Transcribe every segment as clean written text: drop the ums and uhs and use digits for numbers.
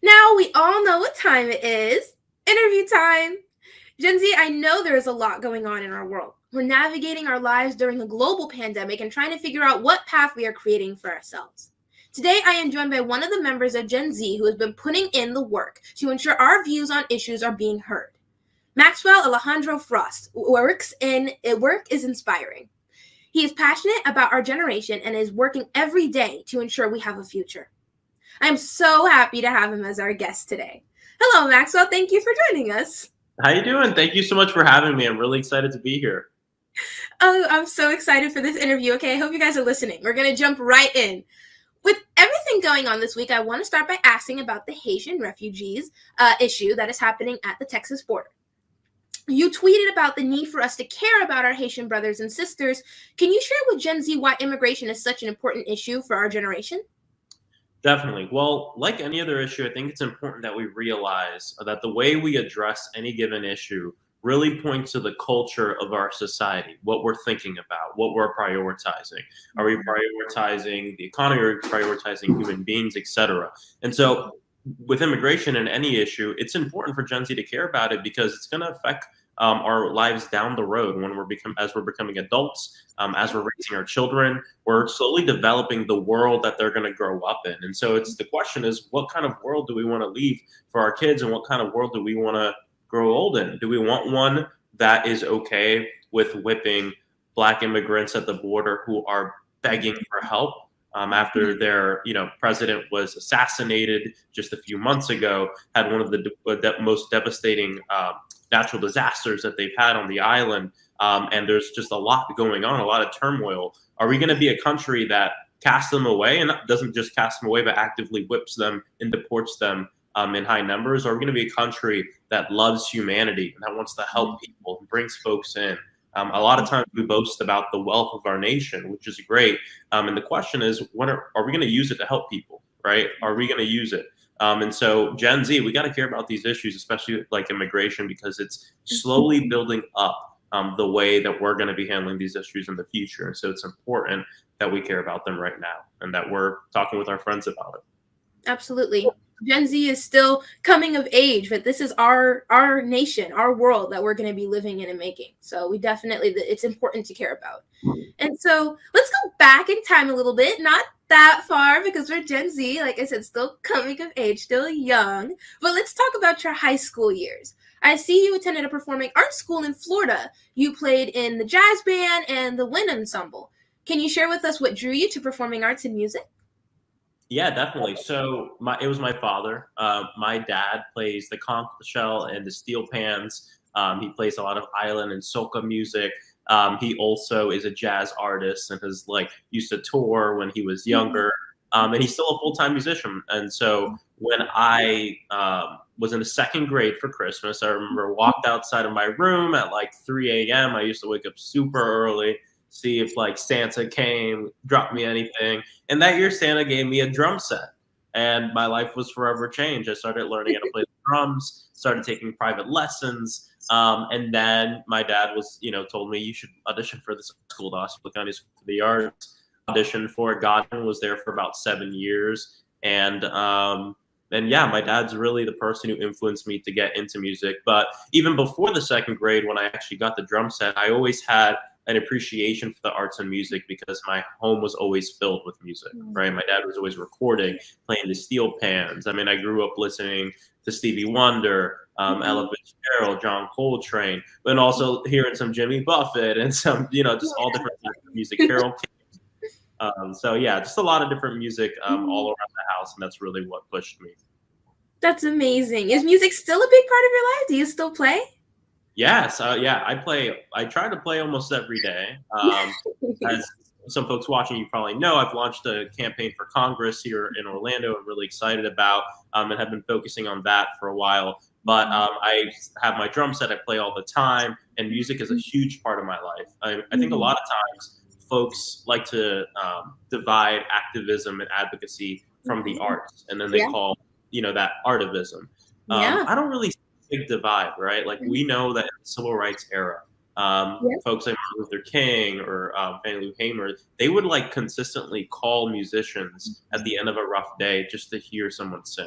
Now we all know what time it is. Interview time. Gen Z, I know there is a lot going on in our world. We're navigating our lives during a global pandemic and trying to figure out what path we are creating for ourselves. Today, I am joined by one of the members of Gen Z who has been putting in the work to ensure our views on issues are being heard. Maxwell Frost work is inspiring. He is passionate about our generation and is working every day to ensure we have a future. I'm so happy to have him as our guest today. Hello, Maxwell. Thank you for joining us. How you doing? Thank you so much for having me. I'm really excited to be here. Oh, I'm so excited for this interview. Okay, I hope you guys are listening. We're going to jump right in. With everything going on this week, I want to start by asking about the Haitian refugees issue that is happening at the Texas border. You tweeted about the need for us to care about our Haitian brothers and sisters. Can you share with Gen Z why immigration is such an important issue for our generation? Definitely. Well, like any other issue, I think it's important that we realize that the way we address any given issue really points to the culture of our society, what we're thinking about, what we're prioritizing. Are we prioritizing the economy? Are we prioritizing human beings, etc.? And so with immigration and any issue, it's important for Gen Z to care about it because it's going to affect our lives down the road when as we're becoming adults, as we're raising our children, we're slowly developing the world that they're going to grow up in. And so the question is, what kind of world do we want to leave for our kids, and what kind of world do we want to grow old in? Do we want one that is okay with whipping Black immigrants at the border who are begging for help? After their president was assassinated just a few months ago, had one of the most devastating natural disasters that they've had on the island, and there's just a lot going on, a lot of turmoil. Are we going to be a country that casts them away, and doesn't just cast them away, but actively whips them and deports them in high numbers? Or are we going to be a country that loves humanity and that wants to help people and brings folks in? A lot of times we boast about the wealth of our nation, which is great. And the question is, are we going to use it to help people, right? Are we going to use it? And so Gen Z, we got to care about these issues, especially like immigration, because it's slowly building up the way that we're going to be handling these issues in the future. And so it's important that we care about them right now and that we're talking with our friends about it. Absolutely. Gen Z is still coming of age, but this is our nation, our world that we're going to be living in and making. So we definitely, it's important to care about. And so let's go back in time a little bit, not that far because we're Gen Z, like I said, still coming of age, still young. But let's talk about your high school years. I see you attended a performing arts school in Florida. You played in the jazz band and the wind ensemble. Can you share with us what drew you to performing arts and music? Yeah, definitely. So it was my father. My dad plays the conch shell and the steel pans. He plays a lot of island and soca music. He also is a jazz artist and has used to tour when he was younger. And he's still a full-time musician. And so when I was in the second grade for Christmas, I remember walked outside of my room at 3 a.m. I used to wake up super early, see if Santa came, dropped me anything. And that year Santa gave me a drum set and my life was forever changed. I started learning how to play the drums, started taking private lessons. And then my dad told me you should audition for this school, the Hospital County School for the Arts. Auditioned for it, got in, was there for about 7 years. And yeah, my dad's really the person who influenced me to get into music. But even before the second grade, when I actually got the drum set, I always had an appreciation for the arts and music because my home was always filled with music, right? My dad was always recording, playing the steel pans. I mean, I grew up listening to Stevie Wonder, Ella Fitzgerald, John Coltrane, and also hearing some Jimmy Buffett and some, just all different types of music, Carole King. So yeah, just a lot of different music all around the house, and that's really what pushed me. That's amazing. Is music still a big part of your life? Do you still play? Yes, yeah, I try to play almost every day. As some folks watching, you probably know, I've launched a campaign for Congress here in Orlando. I'm really excited about, and have been focusing on that for a while. But I have my drum set. I play all the time, and music is a huge part of my life. I think a lot of times folks like to divide activism and advocacy from the arts, and then they call that artivism. I don't really big divide, right? We know that in the civil rights era, folks like Martin Luther King or Fannie Lou Hamer, they would consistently call musicians at the end of a rough day just to hear someone sing.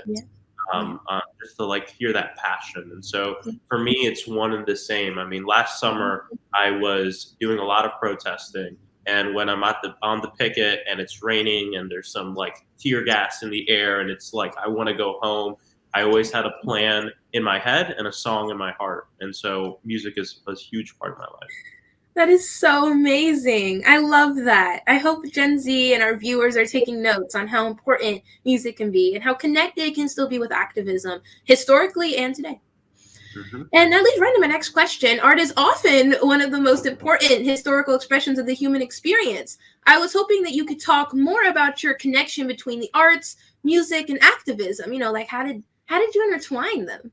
just to like hear that passion. And so for me, it's one and the same. I mean, last summer I was doing a lot of protesting, and when I'm on the picket and it's raining and there's some like tear gas in the air and it's like I want to go home, I always had a plan in my head and a song in my heart. And so music is a huge part of my life. That is so amazing. I love that. I hope Gen Z and our viewers are taking notes on how important music can be and how connected it can still be with activism, historically and today. Mm-hmm. And that leads right to my next question. Art is often one of the most important historical expressions of the human experience. I was hoping that you could talk more about your connection between the arts, music, and activism. You know, like how did you intertwine them?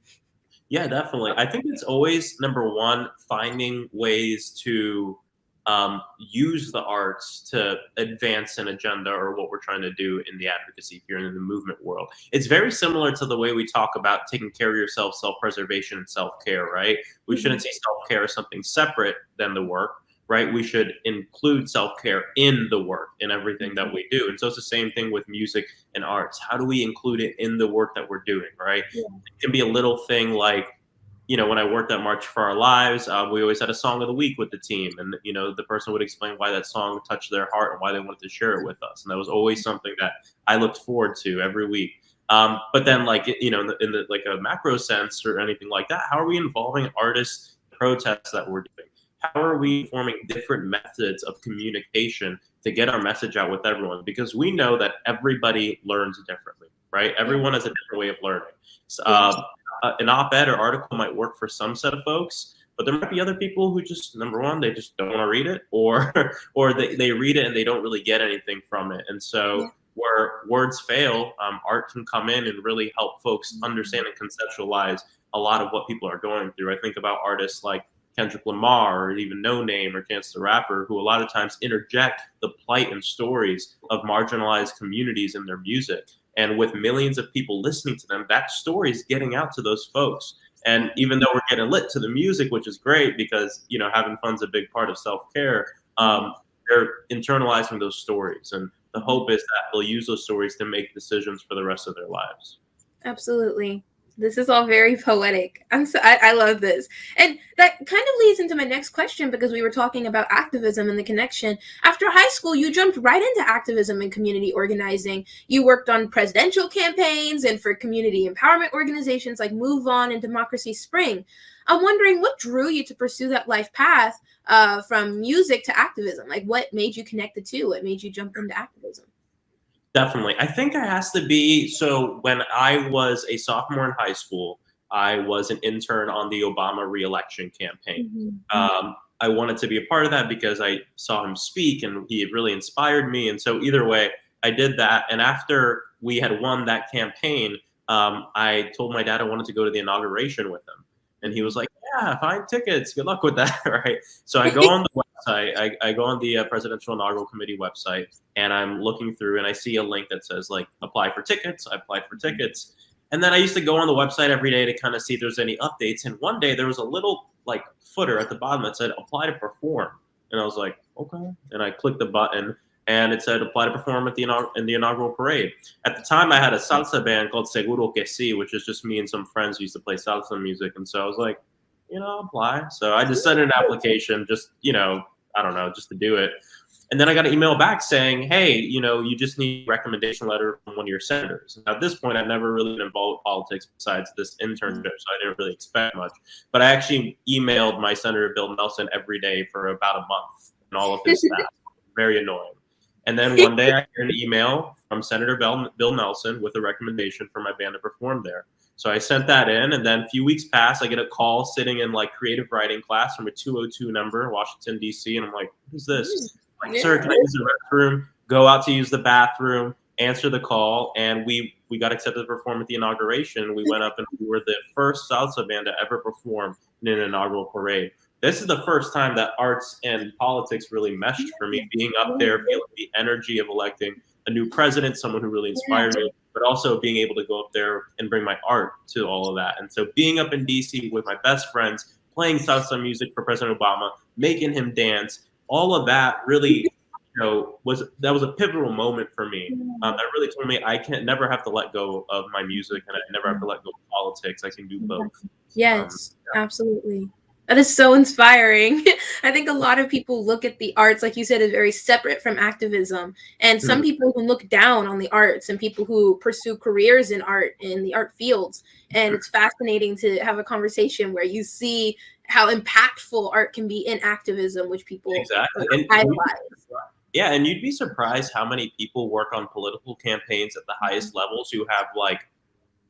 Yeah, definitely. I think it's always number one, finding ways to use the arts to advance an agenda or what we're trying to do in the advocacy here in the movement world. It's very similar to the way we talk about taking care of yourself, self-preservation, and self-care, right? We shouldn't see self-care as something separate than the work, right? We should include self-care in the work, in everything that we do. And so it's the same thing with music and arts. How do we include it in the work that we're doing, right? Yeah. It can be a little thing like, you know, when I worked at March for Our Lives, we always had a song of the week with the team. And, you know, the person would explain why that song touched their heart and why they wanted to share it with us. And that was always something that I looked forward to every week. But then, like, you know, in the like a macro sense or anything like that, how are we involving artists in protests that we're doing? How are we forming different methods of communication to get our message out with everyone? Because we know that everybody learns differently, right? Everyone has a different way of learning. So, an op-ed or article might work for some set of folks, but there might be other people who just, number one, they just don't want to read it, or they read it and they don't really get anything from it. And so where words fail, art can come in and really help folks understand and conceptualize a lot of what people are going through. I think about artists like Kendrick Lamar or even No Name or Chance the Rapper, who a lot of times interject the plight and stories of marginalized communities in their music. And with millions of people listening to them, that story is getting out to those folks. And even though we're getting lit to the music, which is great because, you know, having fun's a big part of self-care, they're internalizing those stories. And the hope is that they'll use those stories to make decisions for the rest of their lives. Absolutely. This is all very poetic. I love this. And that kind of leads into my next question, because we were talking about activism and the connection. After high school, you jumped right into activism and community organizing. You worked on presidential campaigns and for community empowerment organizations like Move On and Democracy Spring. I'm wondering what drew you to pursue that life path from music to activism? Like, what made you connect the two? What made you jump into activism? Definitely. I think there has to be, so when I was a sophomore in high school, I was an intern on the Obama re-election campaign. I wanted to be a part of that because I saw him speak and he had really inspired me. And so either way, I did that. And after we had won that campaign, I told my dad I wanted to go to the inauguration with him. And he was like, yeah, find tickets. Good luck with that, right? So I go on the website. I go on the Presidential Inaugural Committee website, and I'm looking through, and I see a link that says, like, apply for tickets. I applied for tickets. And then I used to go on the website every day to kind of see if there's any updates. And one day there was a little, like, footer at the bottom that said, apply to perform. And I was like, okay. And I clicked the button, and it said apply to perform at in the inaugural parade. At the time, I had a salsa band called Seguro Que Si, which is just me and some friends who used to play salsa music. And so I was like, you know, apply. So I just sent an application, just, you know, I don't know, just to do it. And then I got an email back saying, hey, you know, you just need a recommendation letter from one of your senators. And at this point, I've never really been involved with politics besides this internship, so I didn't really expect much. But I actually emailed my Senator Bill Nelson every day for about a month and all of his staff. Very annoying. And then one day I get an email from Senator Bill Nelson with a recommendation for my band to perform there. So I sent that in, and then a few weeks pass. I get a call sitting in like creative writing class from a 202 number in Washington, D.C. And I'm like, who's this? Like, sir, can I use the restroom? Go out to use the bathroom, answer the call. And we got accepted to perform at the inauguration. We went up and we were the first salsa band to ever perform in an inaugural parade. This is the first time that arts and politics really meshed for me, being up there, feeling the energy of electing a new president, someone who really inspired me, but also being able to go up there and bring my art to all of that. And so being up in DC with my best friends, playing salsa music for President Obama, making him dance, all of that really that was a pivotal moment for me. Yeah. That really told me I can never have to let go of my music, and I never have to let go of politics. I can do both. Yes, absolutely. That is so inspiring. I think a lot of people look at the arts, like you said, as very separate from activism. And some Hmm. people who look down on the arts and people who pursue careers in art, in the art fields. And it's fascinating to have a conversation where you see how impactful art can be in activism, which people Exactly, idolize. yeah, and you'd be surprised how many people work on political campaigns at the highest levels who have like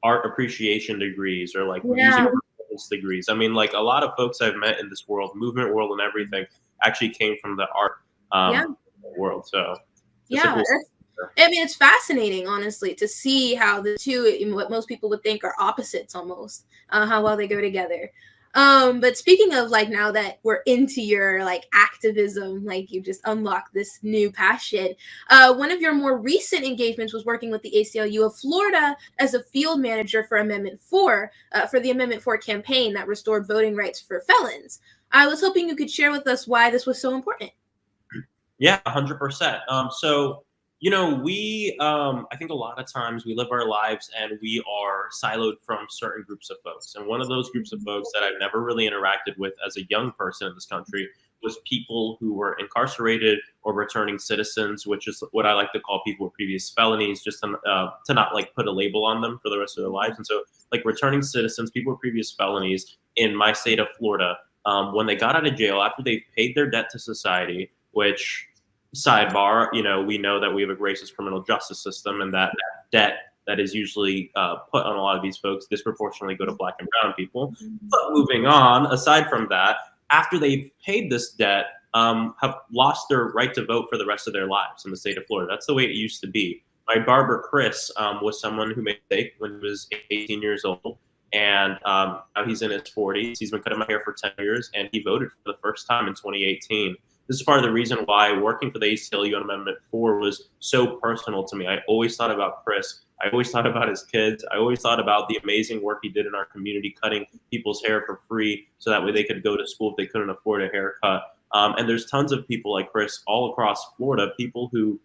art appreciation degrees or like music Yeah, performance degrees. I mean, like a lot of folks I've met in this world, movement world, and everything, actually came from the art yeah. world. So just a Yeah, cool. I mean, it's fascinating, honestly, to see how the two, what most people would think are opposites almost, how well they go together. But speaking of like now that we're into your like activism, like you just unlocked this new passion. One of your more recent engagements was working with the ACLU of Florida as a field manager for Amendment 4, for the Amendment 4 campaign that restored voting rights for felons. I was hoping you could share with us why this was so important. Yeah, 100%. So, I think a lot of times we live our lives and we are siloed from certain groups of folks. And one of those groups of folks that I've never really interacted with as a young person in this country was people who were incarcerated or returning citizens, which is what I like to call people with previous felonies, just to not like put a label on them for the rest of their lives. And so, like returning citizens, people with previous felonies in my state of Florida, when they got out of jail after they've paid their debt to society, which sidebar, we know that we have a racist criminal justice system, and that debt that is usually put on a lot of these folks disproportionately go to black and brown people. But moving on, aside from that, after they've paid this debt, have lost their right to vote for the rest of their lives in the state of Florida. That's the way it used to be. My barber, Chris, was someone who made a mistake when he was 18 years old. And now he's in his 40s. He's been cutting my hair for 10 years, and he voted for the first time in 2018. This is part of the reason why working for the ACLU on Amendment 4 was so personal to me. I always thought about Chris. I always thought about his kids. I always thought about the amazing work he did in our community, cutting people's hair for free so that way they could go to school if they couldn't afford a haircut. And there's tons of people like Chris all across Florida, people who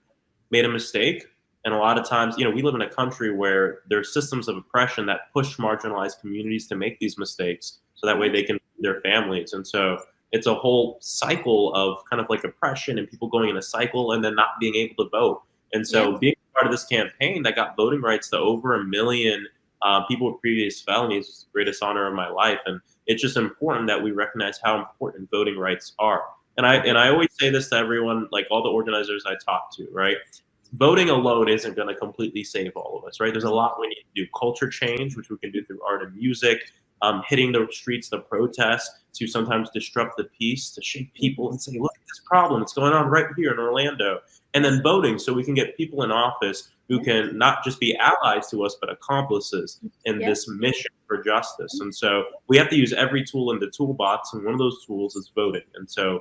made a mistake. And a lot of times, we live in a country where there's systems of oppression that push marginalized communities to make these mistakes so that way they can feed their families. And so it's a whole cycle of kind of like oppression and people going in a cycle and then not being able to vote. And so being part of this campaign that got voting rights to over 1 million people with previous felonies was the greatest honor of my life. And it's just important that we recognize how important voting rights are. And I always say this to everyone, like all the organizers I talk to, right? Voting alone isn't going to completely save all of us, right? There's a lot we need to do. Culture change, which we can do through art and music, hitting the streets to protest, to sometimes disrupt the peace, to shake people and say, look at this problem. It's going on right here in Orlando. And then voting so we can get people in office who can not just be allies to us, but accomplices in this mission for justice. And so we have to use every tool in the toolbox. And one of those tools is voting. And so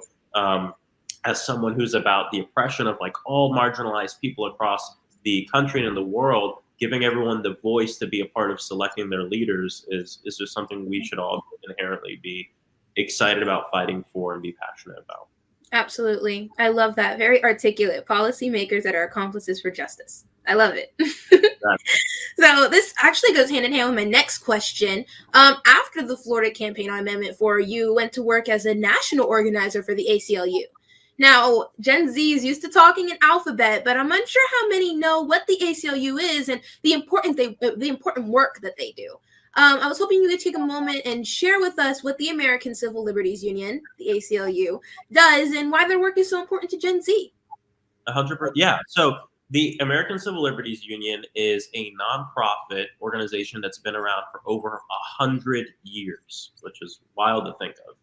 as someone who's about the oppression of like all marginalized people across the country and in the world, giving everyone the voice to be a part of selecting their leaders is just something we should all inherently be excited about fighting for and be passionate about. Absolutely. I love that. Very articulate policymakers that are accomplices for justice. I love it. So this actually goes hand in hand with my next question. After the Florida campaign on Amendment 4, you went to work as a national organizer for the ACLU. Now, Gen Z is used to talking in alphabet, but I'm unsure how many know what the ACLU is and the important work that they do. I was hoping you could take a moment and share with us what the American Civil Liberties Union, the ACLU, does and why their work is so important to Gen Z. 100%. Yeah. So the American Civil Liberties Union is a nonprofit organization that's been around for over 100 years, which is wild to think of.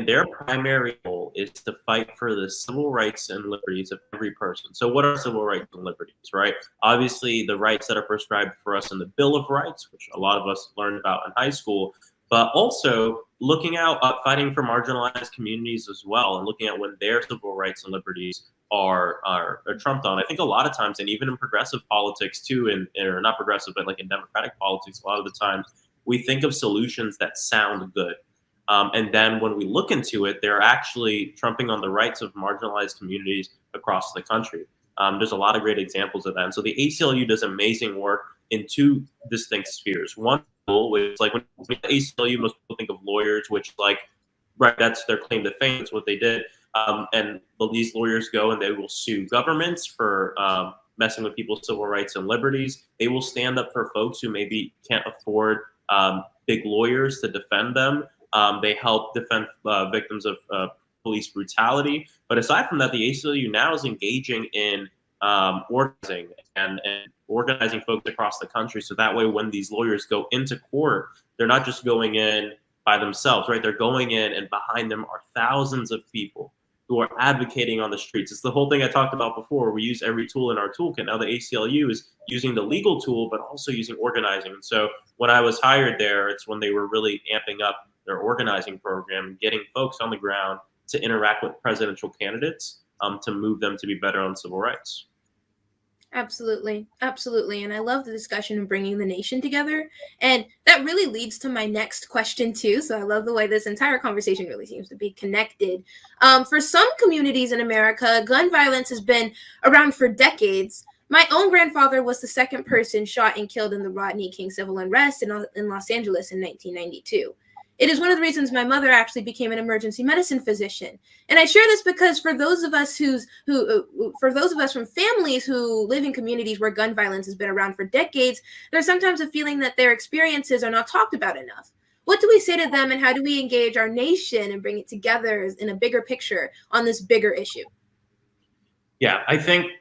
Their primary goal is to fight for the civil rights and liberties of every person. So what are civil rights and liberties, right? Obviously, the rights that are prescribed for us in the Bill of Rights, which a lot of us learned about in high school, but also looking out, fighting for marginalized communities as well, and looking at when their civil rights and liberties are trumped on. I think a lot of times, and even in progressive politics too, or not progressive, but like in democratic politics, a lot of the times we think of solutions that sound good. And then when we look into it, they're actually trumping on the rights of marginalized communities across the country. There's a lot of great examples of that. And so the ACLU does amazing work in two distinct spheres. One, which is like when ACLU, most people think of lawyers, which like, right, that's their claim to fame. It's what they did. And these lawyers go and they will sue governments for messing with people's civil rights and liberties. They will stand up for folks who maybe can't afford big lawyers to defend them. They help defend victims of police brutality. But aside from that, the ACLU now is engaging in organizing and organizing folks across the country. So that way, when these lawyers go into court, they're not just going in by themselves, right? They're going in, and behind them are thousands of people who are advocating on the streets. It's the whole thing I talked about before. We use every tool in our toolkit. Now the ACLU is using the legal tool, but also using organizing. And so when I was hired there, it's when they were really amping up their organizing program, getting folks on the ground to interact with presidential candidates to move them to be better on civil rights. Absolutely. Absolutely. And I love the discussion of bringing the nation together. And that really leads to my next question, too. So I love the way this entire conversation really seems to be connected. For some communities in America, gun violence has been around for decades. My own grandfather was the second person shot and killed in the Rodney King civil unrest in Los Angeles in 1992. It is one of the reasons my mother actually became an emergency medicine physician. And I share this because for those of us from families who live in communities where gun violence has been around for decades, there's sometimes a feeling that their experiences are not talked about enough. What do we say to them, and how do we engage our nation and bring it together in a bigger picture on this bigger issue? Yeah, I think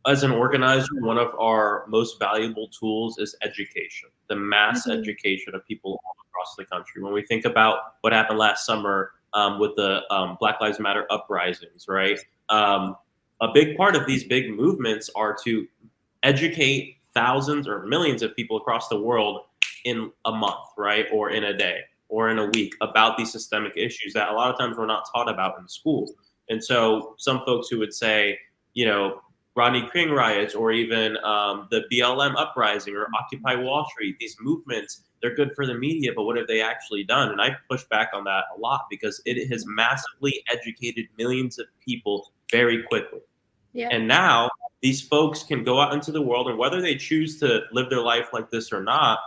as an organizer, one of our most valuable tools is education, the mass education of people all across the country. When we think about what happened last summer with the Black Lives Matter uprisings, right? A big part of these big movements are to educate thousands or millions of people across the world in a month, right? Or in a day or in a week about these systemic issues that a lot of times we're not taught about in school. And so some folks who would say, you know, Rodney King riots, or even the BLM uprising or Occupy Wall Street, these movements, they're good for the media, but what have they actually done? And I push back on that a lot because it has massively educated millions of people very quickly. Yeah. And now these folks can go out into the world, and whether they choose to live their life like this or not,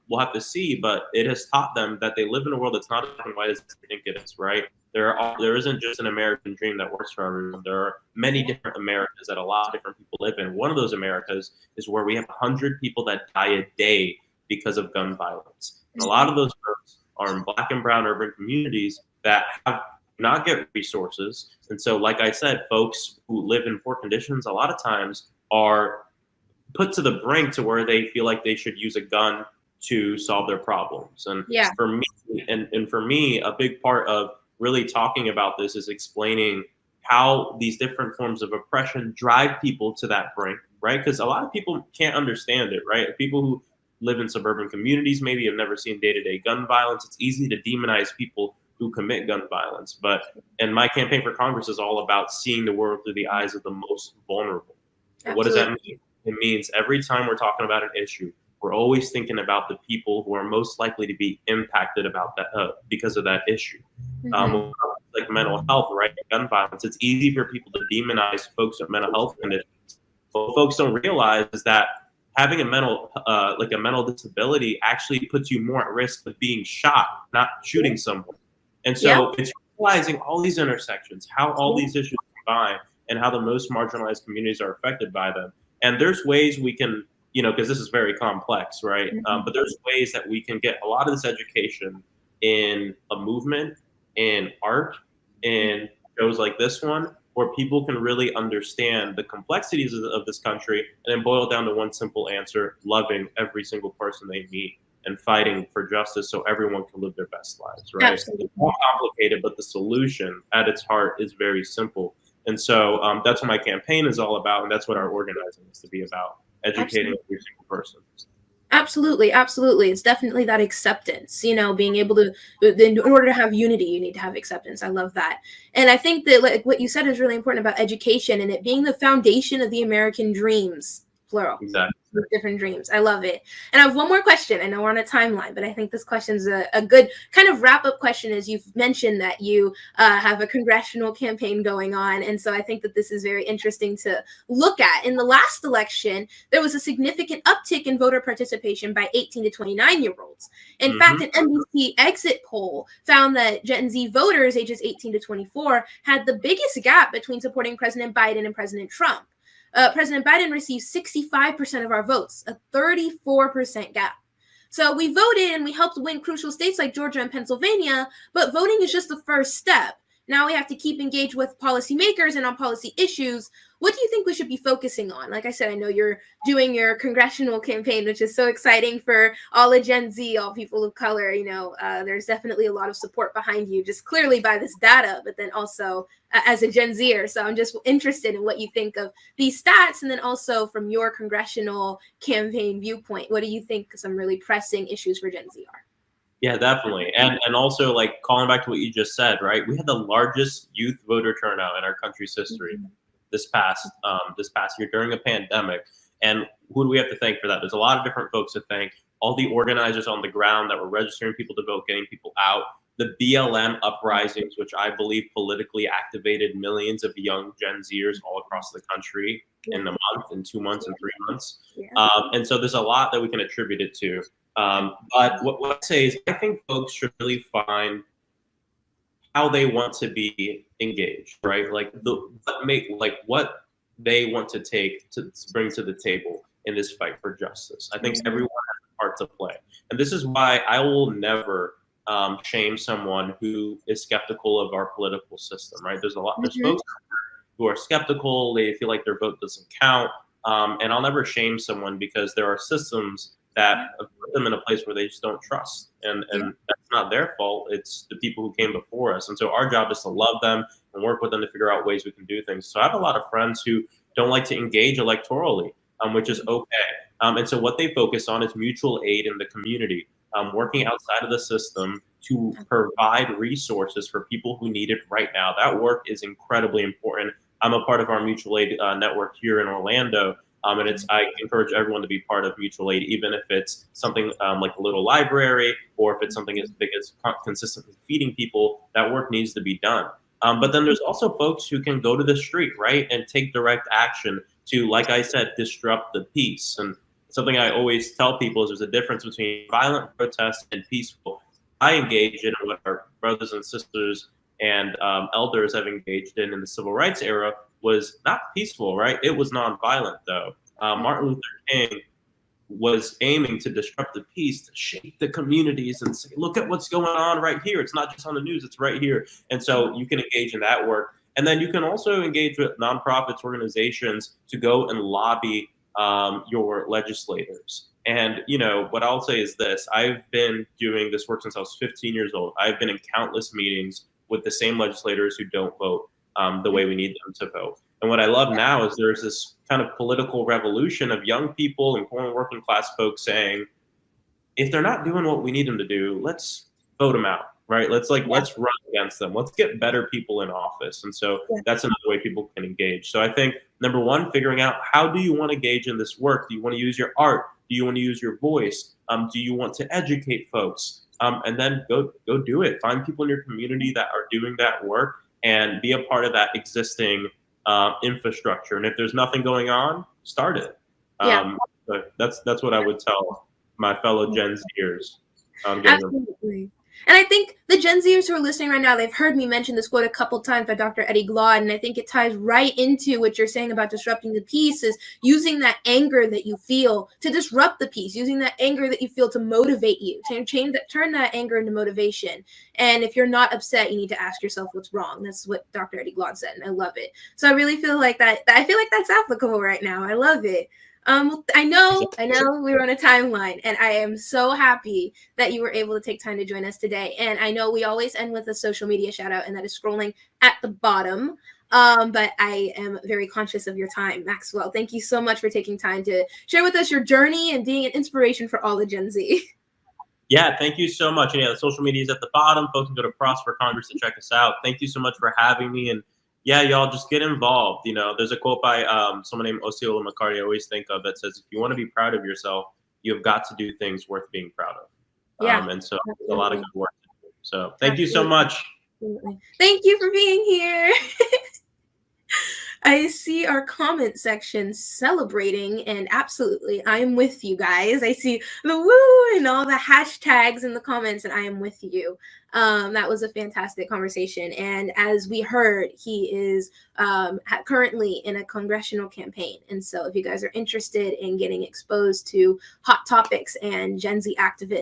we'll have to see, but it has taught them that they live in a world that's not as black and white as they think it is, right? There isn't just an American dream that works for everyone. There are many different Americas that a lot of different people live in. One of those Americas is where we have 100 people that die a day because of gun violence. And a lot of those folks are in black and brown urban communities that do not get resources. And so, like I said, folks who live in poor conditions a lot of times are put to the brink to where they feel like they should use a gun to solve their problems. And for me, and for me, a big part of really talking about this is explaining how these different forms of oppression drive people to that brink, right? Because a lot of people can't understand it, right? People who live in suburban communities maybe have never seen day-to-day gun violence. It's easy to demonize people who commit gun violence. And my campaign for Congress is all about seeing the world through the eyes of the most vulnerable. Absolutely. What does that mean? It means every time we're talking about an issue, we're always thinking about the people who are most likely to be impacted about that because of that issue. Like mental health, right? Gun violence. It's easy for people to demonize folks with mental health conditions. But what folks don't realize is that having a mental disability actually puts you more at risk of being shot, not shooting someone. And so it's realizing all these intersections, how all these issues combine, and how the most marginalized communities are affected by them. And there's ways we can, because this is very complex, right? But there's ways that we can get a lot of this education in a movement, in art, in shows like this one, where people can really understand the complexities of this country and then boil down to one simple answer: loving every single person they meet and fighting for justice so everyone can live their best lives, right? Absolutely. It's more complicated, but the solution at its heart is very simple. And so that's what my campaign is all about, and that's what our organizing is to be about, educating every single person. Absolutely, absolutely. It's definitely that acceptance, being able to, in order to have unity, you need to have acceptance. I love that. And I think that like what you said is really important about education and it being the foundation of the American dreams, plural. Exactly. with different dreams. I love it. And I have one more question. I know we're on a timeline, but I think this question's a good kind of wrap-up question, as you've mentioned that you have a congressional campaign going on. And so I think that this is very interesting to look at. In the last election, there was a significant uptick in voter participation by 18 to 29-year-olds. In fact, an NBC exit poll found that Gen Z voters ages 18 to 24 had the biggest gap between supporting President Biden and President Trump. President Biden received 65% of our votes, a 34% gap. So we voted and we helped win crucial states like Georgia and Pennsylvania, but voting is just the first step. Now we have to keep engaged with policymakers and on policy issues. What do you think we should be focusing on? Like I said, I know you're doing your congressional campaign, which is so exciting for all of Gen Z, all people of color. You know, there's definitely a lot of support behind you, just clearly by this data, but then also as a Gen Zer. So I'm just interested in what you think of these stats, and then also from your congressional campaign viewpoint, what do you think some really pressing issues for Gen Z are? Yeah, definitely. And also, like, calling back to what you just said, right? We had the largest youth voter turnout in our country's history this past year during a pandemic. And who do we have to thank for that? There's a lot of different folks to thank. All the organizers on the ground that were registering people to vote, getting people out. The BLM uprisings, which I believe politically activated millions of young Gen Zers all across the country in a month, in 2 months, in 3 months. And so there's a lot that we can attribute it to. But what I say is, I think folks should really find how they want to be engaged, right? Like what they want to take to bring to the table in this fight for justice. I think everyone has a part to play, and this is why I will never shame someone who is skeptical of our political system, right? There's folks who are skeptical. They feel like their vote doesn't count, and I'll never shame someone because there are systems that put them in a place where they just don't trust. And that's not their fault. It's the people who came before us. And so our job is to love them and work with them to figure out ways we can do things. So I have a lot of friends who don't like to engage electorally, which is okay. And so what they focus on is mutual aid in the community, working outside of the system to provide resources for people who need it right now. That work is incredibly important. I'm a part of our mutual aid network here in Orlando. And I encourage everyone to be part of mutual aid, even if it's something like a little library, or if it's something as big as consistently feeding people. That work needs to be done. But then there's also folks who can go to the street, right, and take direct action to, like I said, disrupt the peace. And something I always tell people is there's a difference between violent protest and peaceful. I engage in what our brothers and sisters and elders have engaged in the civil rights era was not peaceful, right? It was nonviolent, though. Martin Luther King was aiming to disrupt the peace, to shake the communities and say, look at what's going on right here. It's not just on the news, it's right here. And so you can engage in that work. And then you can also engage with nonprofits, organizations to go and lobby your legislators. And, you know, what I'll say is this. I've been doing this work since I was 15 years old. I've been in countless meetings with the same legislators who don't vote the way we need them to vote. And what I love now is there's this kind of political revolution of young people and poor and working class folks saying, if they're not doing what we need them to do, let's vote them out, right? Let's run against them. Let's get better people in office. And so that's another way people can engage. So I think, number one, figuring out how do you want to engage in this work? Do you want to use your art? Do you want to use your voice? Do you want to educate folks? And then go do it. Find people in your community that are doing that work and be a part of that existing infrastructure. And if there's nothing going on, start it. But that's what I would tell my fellow Gen Zers. Absolutely. And I think the Gen Zers who are listening right now, they've heard me mention this quote a couple times by Dr. Eddie Glaude, and I think it ties right into what you're saying about disrupting the peace, is using that anger that you feel to disrupt the peace, using that anger that you feel to motivate you, to turn that anger into motivation. And if you're not upset, you need to ask yourself what's wrong. That's what Dr. Eddie Glaude said, and I love it. So I really feel like that's applicable right now. I love it. I know we were on a timeline, and I am so happy that you were able to take time to join us today. And I know we always end with a social media shout out, and that is scrolling at the bottom. But I am very conscious of your time, Maxwell. Thank you so much for taking time to share with us your journey and being an inspiration for all the Gen Z. Yeah, thank you so much. And yeah, the social media is at the bottom. Folks can go to Frost for Congress to check us out. Thank you so much for having me. And yeah, y'all just get involved. You know, there's a quote by someone named Osceola McCarty I always think of that says, if you want to be proud of yourself, you have got to do things worth being proud of. Yeah, And so there's a lot of absolutely. good work to do. So thank you so Absolutely. much. Absolutely. Thank you for being here. I see our comment section celebrating, and absolutely, I am with you guys. I see the woo and all the hashtags in the comments, and I am with you. That was a fantastic conversation. And as we heard, he is currently in a congressional campaign. And so if you guys are interested in getting exposed to hot topics and Gen Z activism,